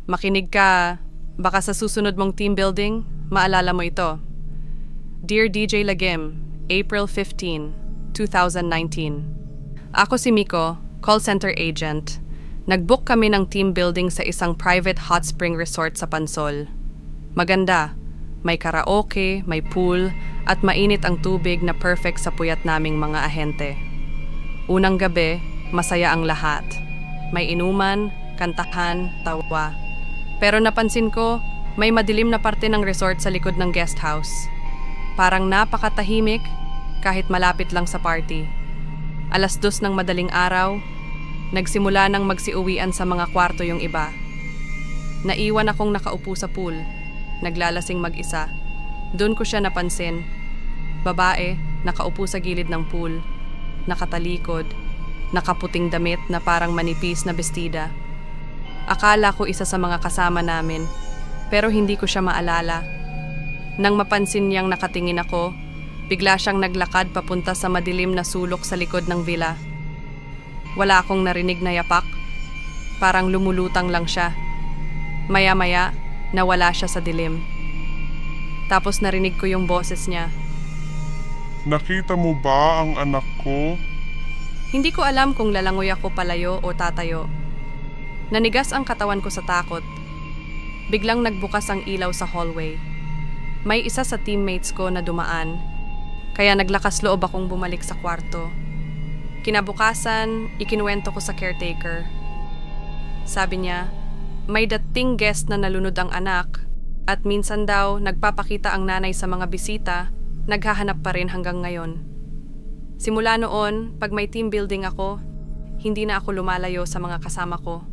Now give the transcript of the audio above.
Makinig ka, baka sa susunod mong team building, maalala mo ito. Dear DJ Lagim, April 15, 2019. Ako si Miko, call center agent. Nag-book kami ng team building sa isang private hot spring resort sa Pansol. Maganda, may karaoke, may pool, at mainit ang tubig na perfect sa puyat naming mga ahente. Unang gabi, masaya ang lahat. May inuman, kantahan, tawa. Pero napansin ko, may madilim na parte ng resort sa likod ng guest house. Parang napakatahimik kahit malapit lang sa party. 2:00 ng madaling araw, nagsimula nang magsiuwian sa mga kwarto yung iba. Naiwan akong nakaupo sa pool, naglalasing mag-isa. Doon ko siya napansin. Babae, nakaupo sa gilid ng pool, nakatalikod, nakaputing damit na parang manipis na bestida. Akala ko isa sa mga kasama namin, pero hindi ko siya maalala. Nang mapansin niyang nakatingin ako, bigla siyang naglakad papunta sa madilim na sulok sa likod ng villa. Wala akong narinig na yapak, parang lumulutang lang siya. Maya-maya, nawala siya sa dilim. Tapos narinig ko yung boses niya. Nakita mo ba ang anak ko? Hindi ko alam kung lalangoy ako palayo o tatayo. Nanigas ang katawan ko sa takot. Biglang nagbukas ang ilaw sa hallway. May isa sa teammates ko na dumaan, kaya naglakas loob akong bumalik sa kwarto. Kinabukasan, ikinuwento ko sa caretaker. Sabi niya, may dating guest na nalunod ang anak at minsan daw nagpapakita ang nanay sa mga bisita, naghahanap pa rin hanggang ngayon. Simula noon, pag may team building ako, hindi na ako lumalayo sa mga kasama ko.